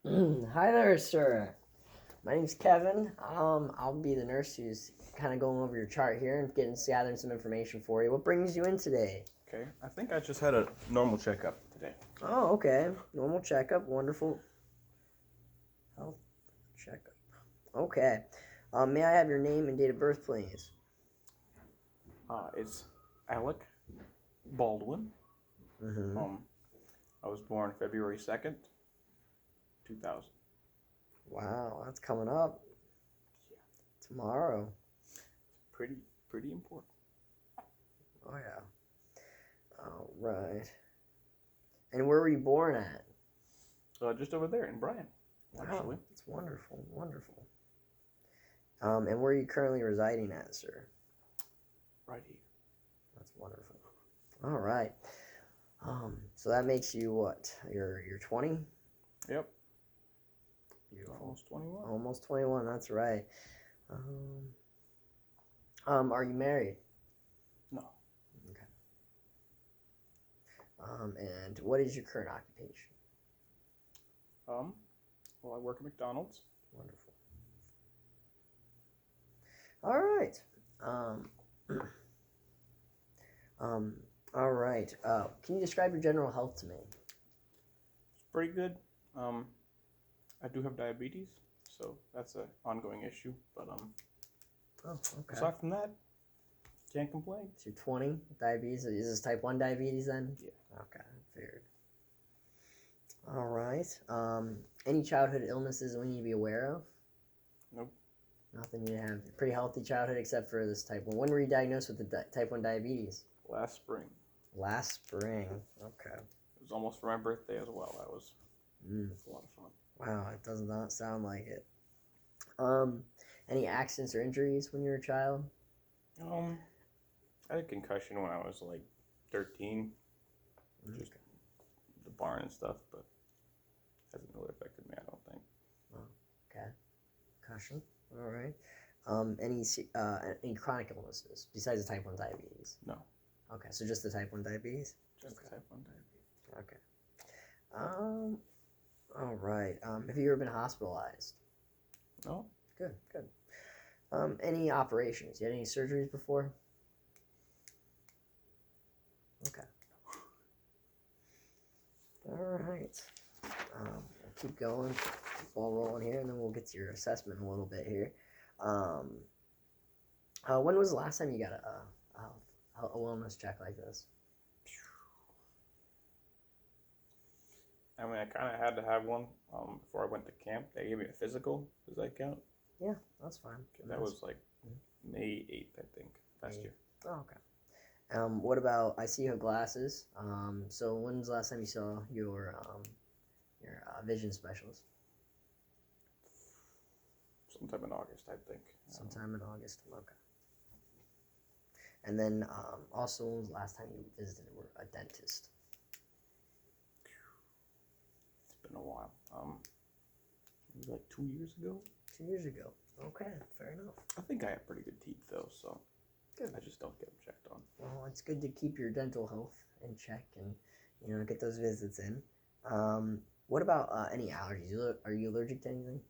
Hi there, sir. My name's Kevin. I'll be the nurse who's kind of going over your chart here and gathering some information for you. What brings you in today? Okay, I think I just had a normal checkup today. Oh, okay. Normal checkup. Wonderful. Health checkup. Okay. May I have your name and date of birth, please? It's Alec Baldwin. Mm-hmm. I was born February 2nd, 2000. Wow, that's coming up Yeah, tomorrow. pretty important. Oh yeah. All right. And where were you born at? Just over there in Bryan, actually. Wow, that's wonderful. Wonderful. And where are you currently residing at, sir? Right here. That's wonderful. All right. So that makes you what? You're 20? Yep. Beautiful. Almost 21. Almost 21. That's right. Um, are you married? No. Okay. And what is your current occupation? Well, I work at McDonald's. Wonderful. All right. Um, all right. Can you describe your general health to me? It's pretty good. I do have diabetes, so that's an ongoing issue. But Oh, okay. aside from that, can't complain. So you're 20, diabetes. Is this type 1 diabetes then? Yeah. Okay, figured. All right. Any childhood illnesses we need to be aware of? Nope. Nothing. You have a pretty healthy childhood except for this type 1. When were you diagnosed with the type 1 diabetes? Last spring. Last spring. Okay. It was almost for my birthday as well. That was a lot of fun. Wow, it does not sound like it. Any accidents or injuries when you were a child? I had a concussion when I was like 13. Just the barn and stuff, but hasn't really affected me, I don't think. Okay. Concussion. All right. Any chronic illnesses besides the type 1 diabetes? No. Okay, so just the type 1 diabetes? Just the type 1 diabetes. Okay. All right. Have you ever been hospitalized? No. Good. Any operations? You had any surgeries before? Okay. All right. We'll keep going, keep ball rolling here, and then we'll get to your assessment in a little bit here. When was the last time you got a wellness check like this? I mean, I kind of had to have one before I went to camp. They gave me a physical. Does that count? Yeah, that's fine. That was like May 8th, I think, last year. Oh, okay. What about, I see you have glasses. So when was the last time you saw your vision specialist? Sometime in August, I think. Sometime in August. Okay. And then also, when was the last time you visited a dentist? It's been a while. Maybe like 2 years ago. 2 years ago. Okay, fair enough. I think I have pretty good teeth though, so good. I just don't get them checked on. Well, it's good to keep your dental health in check and get those visits in. What about any allergies? Are you allergic to anything?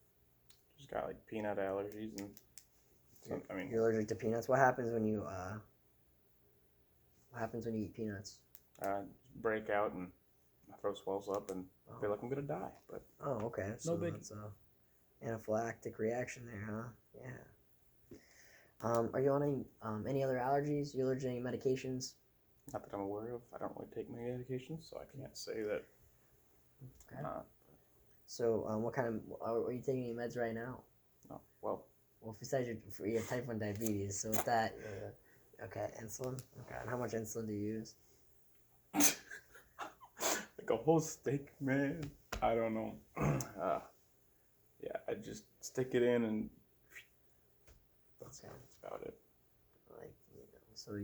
Just got like peanut allergies and you're allergic to peanuts. What happens when you eat peanuts? Break out and my throat swells up and I feel like I'm gonna die. But okay. No biggie. That's anaphylactic reaction there, huh? Yeah. Are you on any other allergies? Are you allergic to any medications? Not that I'm aware of. I don't really take many medications, so I can't say that. Okay. Not. So, what kind of are you taking any meds right now? No. Well, besides your type 1 diabetes, so with that, okay, insulin. Okay, and how much insulin do you use? like a whole steak, man. I don't know. Yeah, I just stick it in and that's about it. Like, so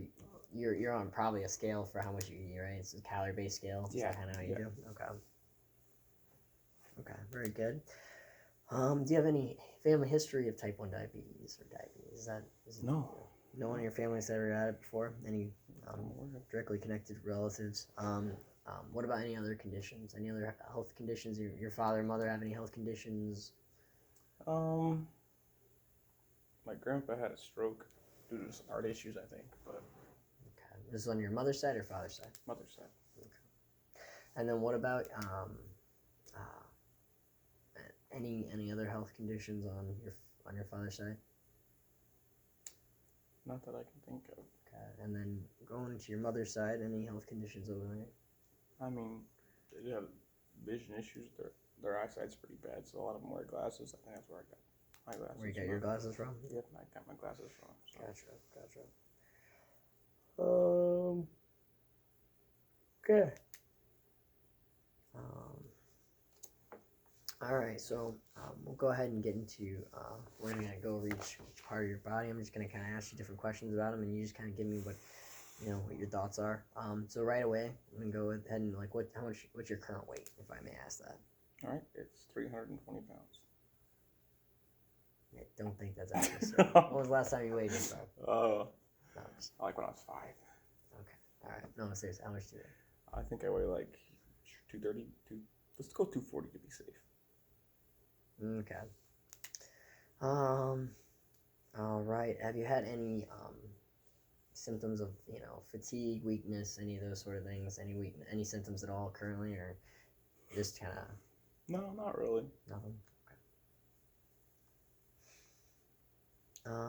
you're on probably a scale for how much you eat, right? It's a calorie-based scale. Yeah. Kind of how you do. Okay, very good. Do you have any family history of type 1 diabetes or diabetes? No. No one in your family has ever had it before? Any directly connected relatives? What about any other conditions? Any other health conditions? Your father and mother have any health conditions? Um, my grandpa had a stroke due to some heart issues, I think, but Okay. This is on your mother's side or father's side? mother's side. And then what about uh, any other health conditions on your father's side? Not that I can think of. Okay. And then going to your mother's side, any health conditions over there? I mean, they have vision issues. Their eyesight's pretty bad, so a lot of them wear glasses. I think that's where I got my glasses. Where you got your glasses from? Yep, I got my glasses from. So. Gotcha. Okay. All right, so we'll go ahead and get into, we're going to go over each part of your body. I'm just going to kind of ask you different questions about them, and you just kind of give me what your thoughts are. So right away, I'm going to go ahead and, like, what's your current weight, if I may ask that? All right, it's 320 pounds. I don't think that's actually so. When was the last time you weighed yourself? Oh, No, like when I was 5. okay. All right. No, seriously, how much do you weigh? I think I weigh like 230. Let's go 240 to be safe. Okay. All right. Have you had any symptoms of fatigue, weakness, any of those sort of things? Any symptoms at all currently, or just kind of No, not really. nothing? Okay.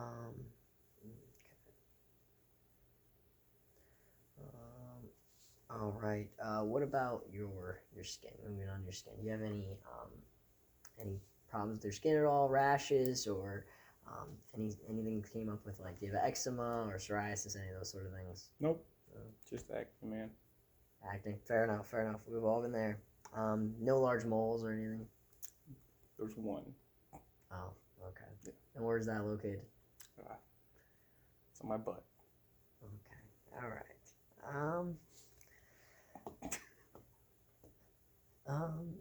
All right. What about your skin? Moving on to your skin. Do you have any problems with your skin at all? Rashes or anything came up with, like, do you have eczema or psoriasis? Any of those sort of things? Nope. Just acting, man. Acting. Fair enough. We've all been there. No large moles or anything. There's one. Oh, okay. Yeah. And where's that located? It's on my butt. Okay. All right.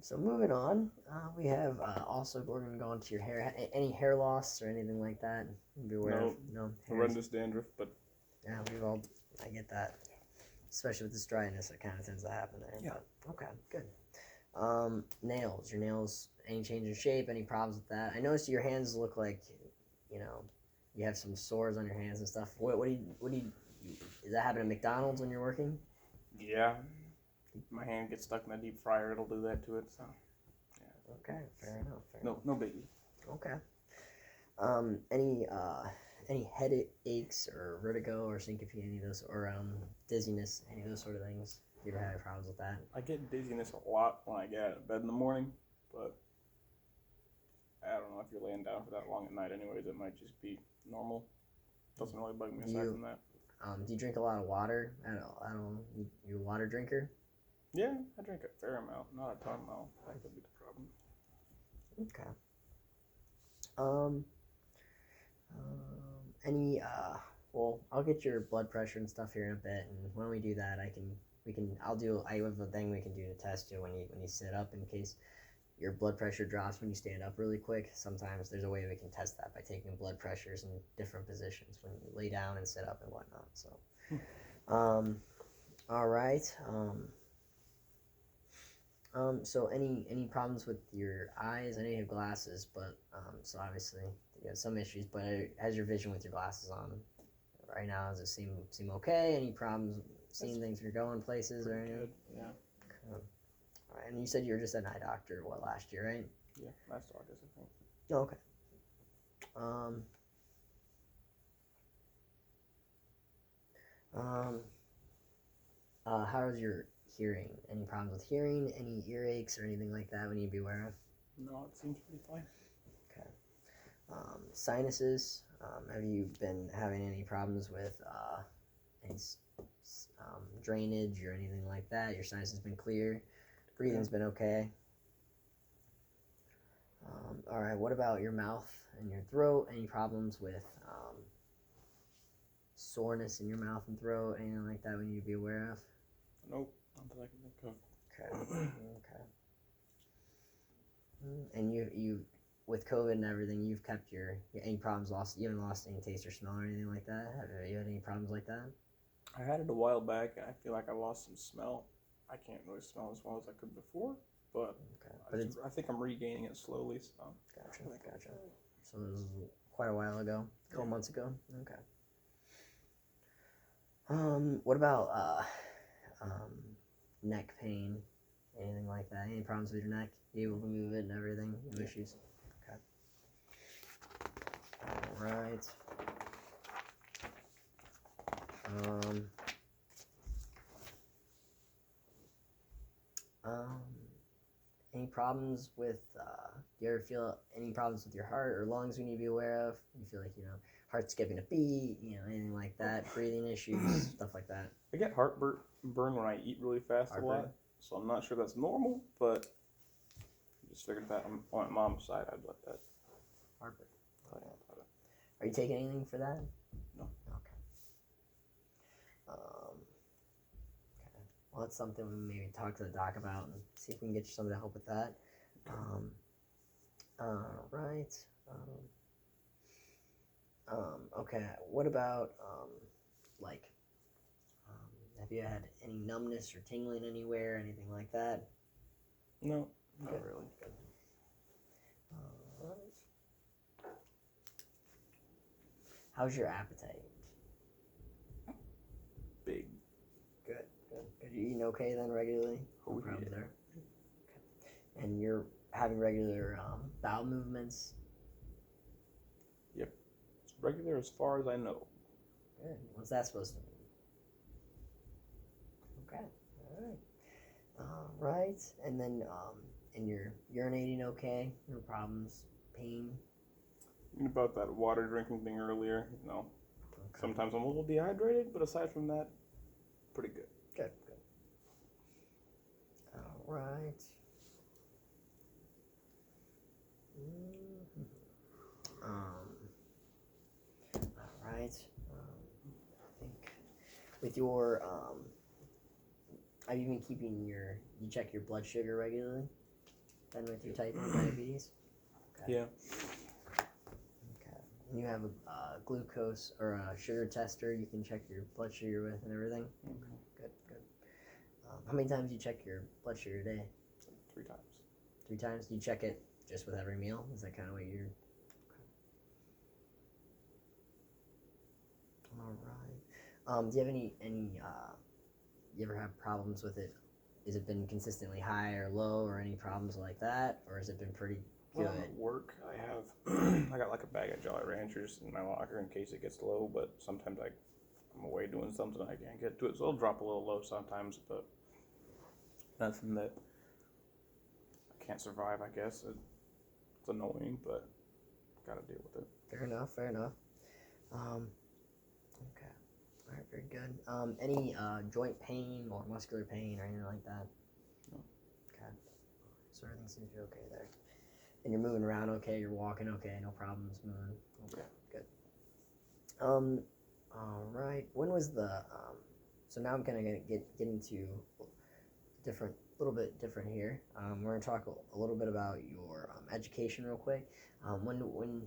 So moving on, we have also we're gonna go into your hair. Any hair loss or anything like that? Be aware of. No. Horrendous dandruff, but Yeah, I get that, especially with this dryness. It kind of tends to happen there. Yeah. But, okay, good. Nails. Your nails. Any change in shape? Any problems with that? I noticed your hands look like, you have some sores on your hands and stuff. What do you? Does that happen at McDonald's when you're working? yeah, my hand gets stuck in the deep fryer. It'll do that to it. So yeah. Okay, fair enough. No biggie. Okay. Any headaches or vertigo or syncope, any of those, or dizziness, any of those sort of things? You ever had problems with that? I get dizziness a lot when I get out of bed in the morning, but I don't know if you're laying down for that long at night. Anyways, it might just be normal. Doesn't really bug me aside from that. Do you drink a lot of water? I don't. You a water drinker? Yeah, I drink a fair amount, not a ton though. That could be the problem. Okay. Well, I'll get your blood pressure and stuff here in a bit, and when we do that, I have a thing we can do to test you when you sit up, in case your blood pressure drops when you stand up really quick. Sometimes there's a way we can test that by taking blood pressures in different positions when you lay down and sit up and whatnot. So, all right. So any problems with your eyes? I know you have glasses, but so obviously you have some issues. But how's your vision with your glasses on right now? Does it seem okay? Any problems seeing things or going places or anything? Good. Yeah. All right. And you said you were just an eye doctor last year, right? Yeah, last August I think. Oh, okay. How's your hearing? Any problems with hearing? Any earaches or anything like that we need to be aware of? No, it seems pretty fine. Okay. Sinuses. Have you been having any problems with any drainage or anything like that? Your sinus has been clear. Breathing's been okay. All right. What about your mouth and your throat? Any problems with soreness in your mouth and throat? Anything like that we need to be aware of? Nope, not that I can think of. Okay. Okay. And you with COVID and everything, you've kept any problems lost? You haven't lost any taste or smell or anything like that? Have you had any problems like that? I had it a while back, and I feel like I lost some smell. I can't really smell as well as I could before, but Okay. But I think I'm regaining it slowly. So gotcha. So this is quite a while ago, a couple months ago. Okay. What about neck pain, anything like that? Any problems with your neck? You able to move it and everything? No issues. Okay. All right. Um, any problems with? Do you ever feel any problems with your heart or lungs we need to be aware of? You feel like heart skipping a beat, anything like that, breathing issues, stuff like that. I get heartburn when I eat really fast a lot, so I'm not sure that's normal, but I just figured that on my mom's side I'd let that. Heartburn. Okay. Are you taking anything for that? No. Okay. Well, that's something we maybe talk to the doc about and see if we can get you some to help with that. Right. Okay. What about have you had any numbness or tingling anywhere, anything like that? No, not really. Good. Right. How's your appetite? Big. Good. Are you eating okay then regularly? No problems there. Okay. And you're having regular bowel movements? Yep. It's regular as far as I know. Good. What's that supposed to mean? Okay. All right. And then, and you're urinating okay? No problems? Pain? About that water drinking thing earlier, okay. Sometimes I'm a little dehydrated, but aside from that, pretty good. Good. All right. All right. I think with your have you been keeping you check your blood sugar regularly? Then with your type 1 diabetes? Okay. Yeah. Okay. And you have a glucose or a sugar tester you can check your blood sugar with and everything? Okay. Good. How many times do you check your blood sugar a day? 3 times. 3 times? Do you check it just with every meal? Is that kind of what you're... Okay. All right. Do you have any you ever have problems with it? Has it been consistently high or low or any problems like that? Or has it been pretty good? Well, at work, I have, I got like a bag of Jolly Ranchers in my locker in case it gets low, but sometimes I'm away doing something, I can't get to it, so it'll drop a little low sometimes, but nothing that I can't survive, I guess. It's annoying, but gotta deal with it. Fair enough. Okay. All right, very good. Any joint pain or muscular pain or anything like that? No. Okay. So everything seems to be okay there. And you're moving around okay, you're walking okay, no problems moving. Okay, yeah. Good. All right. When was the so now I'm gonna get into little bit different here. We're gonna talk a little bit about your education real quick. When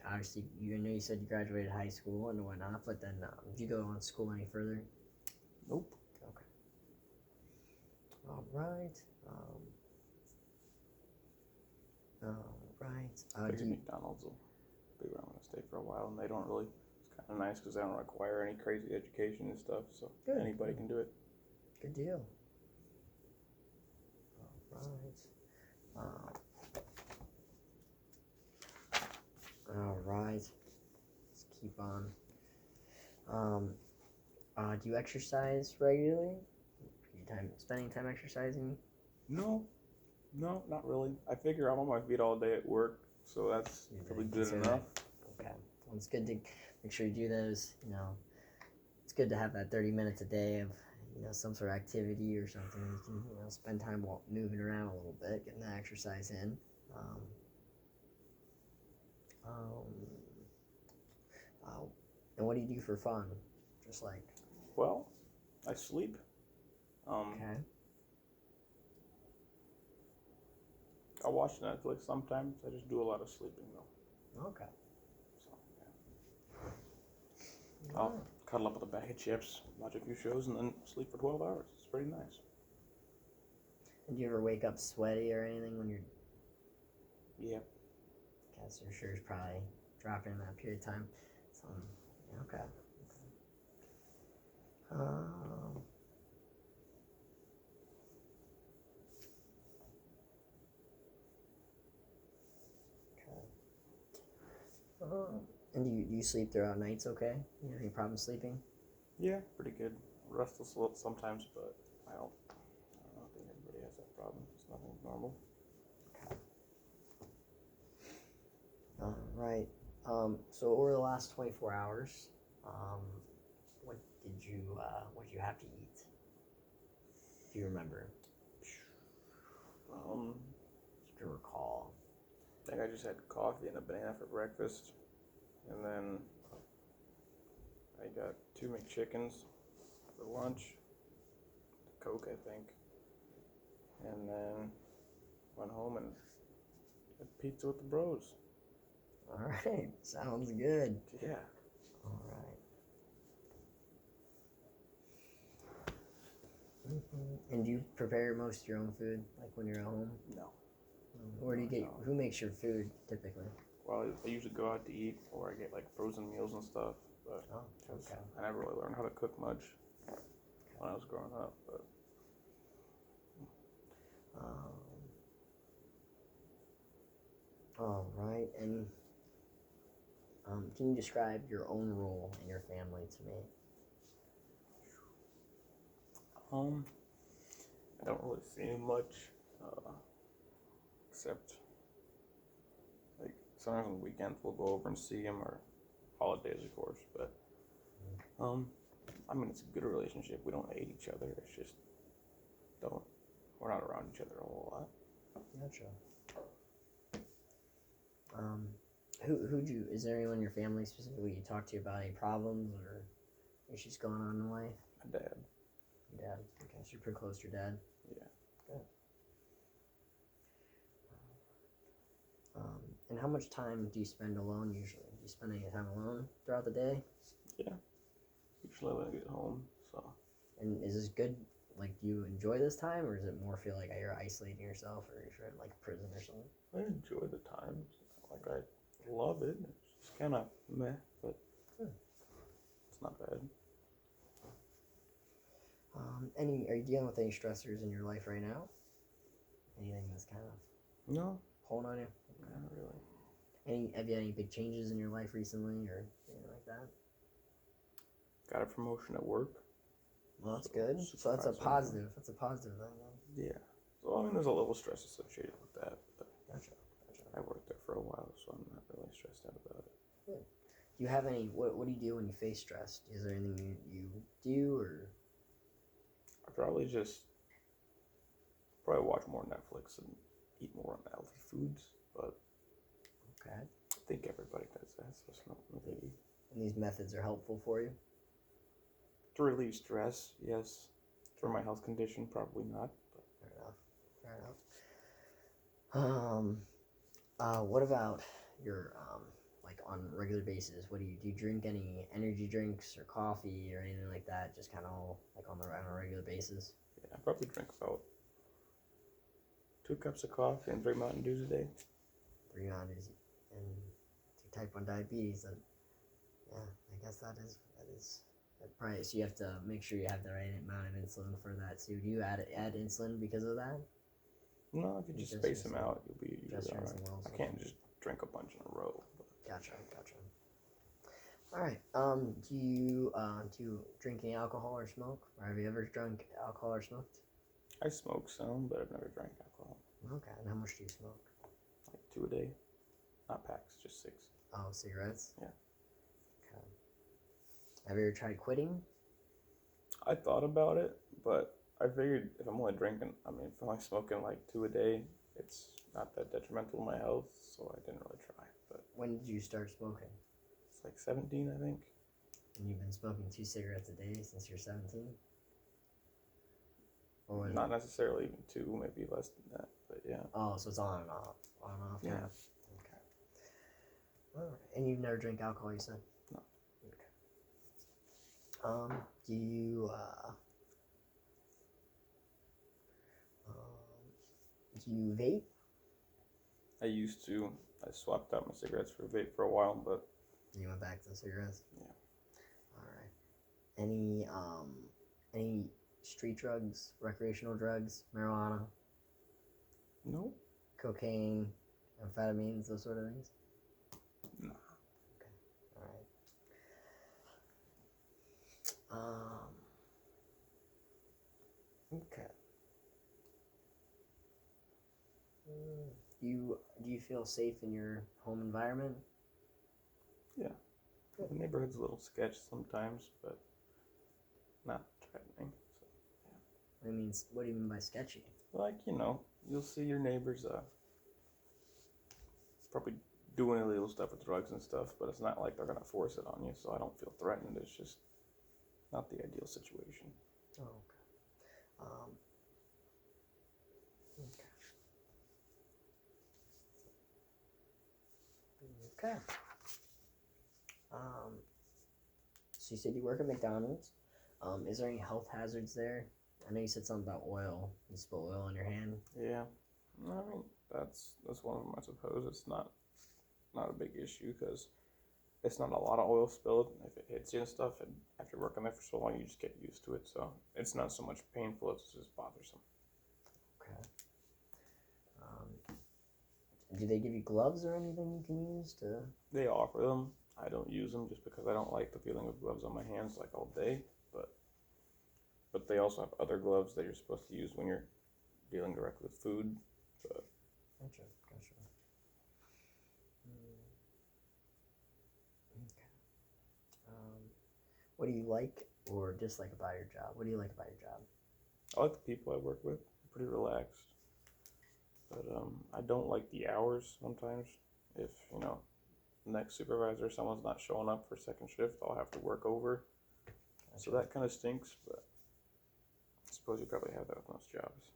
obviously you said you graduated high school and whatnot, but then did you go on school any further? Nope. Okay. All right. McDonald's will be where I'm gonna stay for a while, and they don't really. It's kind of nice because they don't require any crazy education and stuff, so Good. Anybody can do it. Good deal. All right. Let's keep on. Do you exercise regularly? Are you spending time exercising? No, not really. I figure I'm on my feet all day at work, so that's probably good enough. Okay. Well, it's good to make sure you do those. It's good to have that 30 minutes a day of some sort of activity or something. You can spend time moving around a little bit, getting that exercise in. And what do you do for fun? Just like. Well, I sleep. Okay. I watch Netflix sometimes. I just do a lot of sleeping though. Okay. So yeah. I'll cuddle up with a bag of chips, watch a few shows, and then sleep for 12 hours. it's pretty nice. And do you ever wake up sweaty or anything when you're? Yeah. Guess your sugar's probably dropping in that period of time. So, yeah, okay. And do you sleep throughout nights okay? You have any problem sleeping? Yeah, pretty good. Restless a little sometimes, but I don't think everybody has that problem. It's nothing normal. Right. So over the last 24 hours, what what did you have to eat? If you remember, if you recall. I think I just had coffee and a banana for breakfast, and then I got 2 McChickens for lunch, Coke, I think, and then went home and had pizza with the bros. All right, sounds good. Yeah. All right. And do you prepare most of your own food, like when you're at home? No. Where do you get? No. Who makes your food typically? Well, I usually go out to eat, or I get like frozen meals and stuff. But Oh, okay. I never really learned how to cook much when I was growing up. But All right, and can you describe your own role in your family to me? I don't really see much, except like sometimes on the weekends we'll go over and see him, or holidays, of course. But I mean, it's a good relationship. We don't hate each other. It's just we're not around each other a whole lot. Gotcha. Is there anyone in your family specifically you talk to about any problems or issues going on in life? My dad. Your dad. Okay, so you're pretty close to your dad. Yeah. Good. And how much time do you spend alone usually? Do you spend any time alone throughout the day? Yeah. Usually when I get home, so. And is this good? Like, do you enjoy this time, or does it more feel like you're isolating yourself, or you're in like prison or something? I enjoy the time. Like, I love it. It's kind of meh, but it's not bad. Are you dealing with any stressors in your life right now? Anything that's kind of No, pulling on you? not really. Have you had any big changes in your life recently, or anything like that? Got a promotion at work. Well, that's good. So that's a positive. That's a positive thing. Yeah. So I mean, there's a little stress associated with that, but Gotcha. I worked there for a while, so I'm not really stressed out about it. Good. Do you have any? What do you do when you face stress? Is there anything you do, or? I probably watch more Netflix and eat more unhealthy foods, but Okay. I think everybody does that, so it's not really. And these methods are helpful for you? To relieve stress, yes. For my health condition, probably not. But. Fair enough. What about your like on a regular basis? What do you drink any energy drinks or coffee or anything like that? Just kind of like on a regular basis? Yeah, I probably drink about 2 cups of coffee and 3 Mountain Dews a day. 3 ounces and type 1 diabetes. And yeah, I guess that probably. So you have to make sure you have the right amount of insulin for that too. Do you add insulin because of that? No, if you just space them out, you'll be usually all right. Well, I can't just drink a bunch in a row. But. Gotcha. All right. Do you drink any alcohol or smoke? Or have you ever drunk alcohol or smoked? I smoke some, but I've never drank alcohol. Okay. And how much do you smoke? Like 2 a day. Not packs, just 6. Oh, cigarettes? Yeah. Okay. Have you ever tried quitting? I thought about it, but I figured if I'm only drinking, if I'm only smoking like 2 a day, it's not that detrimental to my health, so I didn't really try. But When did you start smoking? it's like 17, I think. And you've been smoking 2 cigarettes a day since you're 17? Or was Not necessarily even 2, maybe less than that, but yeah. Oh, so it's on and off. On and off? Yeah. Okay. All right. And you've never drank alcohol, you said? No. Okay. Do you, Do you vape? I used to. I swapped out my cigarettes for vape for a while, but You went back to the cigarettes? Yeah. Alright. Any street drugs, recreational drugs, marijuana, no. cocaine, amphetamines, those sort of things? Nah. Alright. Okay. Do you feel safe in your home environment? The neighborhood's a little sketch sometimes, but not threatening. So, What do you mean by sketchy? like, you'll see your neighbors probably doing illegal stuff with drugs and stuff, but it's not like they're gonna force it on you, so I don't feel threatened. It's just not the ideal situation. Oh, okay. Okay. Okay. So you said you work at McDonald's. Is there any health hazards there? I know you said something about oil. You spill oil on your hand. Yeah, I mean that's one of them. I suppose it's not a big issue because it's not a lot of oil spilled. If it hits you and stuff, and after working there for so long, you just get used to it. So it's not so much painful; it's just bothersome. Okay. Do they give you gloves or anything you can use to? They offer them. I don't use them just because I don't like the feeling of gloves on my hands like all day. But they also have other gloves that you're supposed to use when you're dealing directly with food. But Gotcha. Okay. What do you like or dislike about your job? What do you like about your job? I like the people I work with. I'm pretty relaxed. But I don't like the hours sometimes. If, the next supervisor, someone's not showing up for second shift, I'll have to work over. So that kind of stinks, but I suppose you probably have that with most jobs.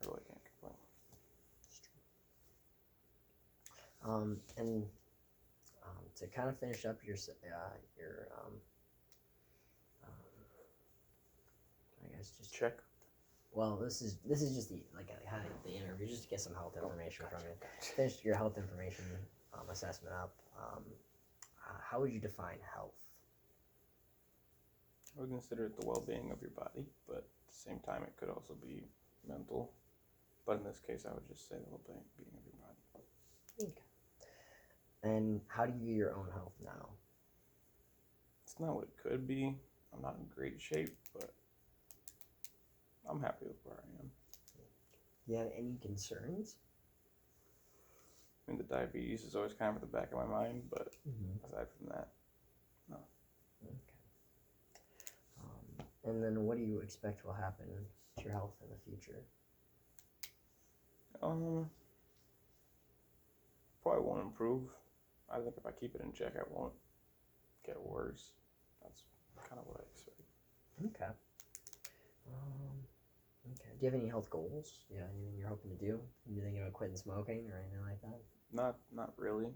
I really can't complain. And to kind of finish up I guess just Check. well, this is just the kind of the interview, just to get some health information from you. Finish your health information assessment up. How would you define health? I would consider it the well-being of your body, but at the same time, it could also be mental. But in this case, I would just say the well-being of your body. Okay. And how do you view your own health now? It's not what it could be. I'm not in great shape, but I'm happy with where I am. Do you have any concerns? I mean, the diabetes is always kind of at the back of my mind, but aside from that, no. Okay. And then what do you expect will happen to your health in the future? Probably won't improve. I think if I keep it in check, I won't get worse. That's kind of what I expect. Okay. Okay. Do you have any health goals? Yeah, anything you're hoping to do? You thinking about quitting smoking or anything like that? Not really.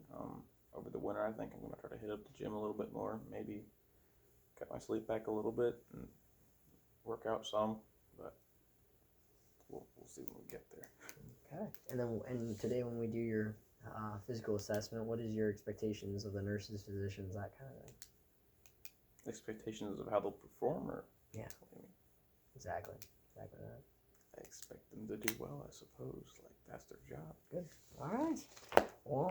Over the winter, I think I'm gonna try to hit up the gym a little bit more. Maybe cut my sleep back a little bit and work out some. But we'll see when we get there. Okay. And today when we do your physical assessment, what is your expectations of the nurses, physicians, that kind of thing? Expectations of how they'll perform, or Yeah. what do you mean? Exactly that. I expect them to do well, I suppose. Like that's their job. Good. All right. Well,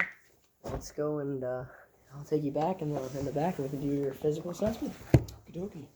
let's go and I'll take you back in the back and we can do your physical assessment. Okie dokie.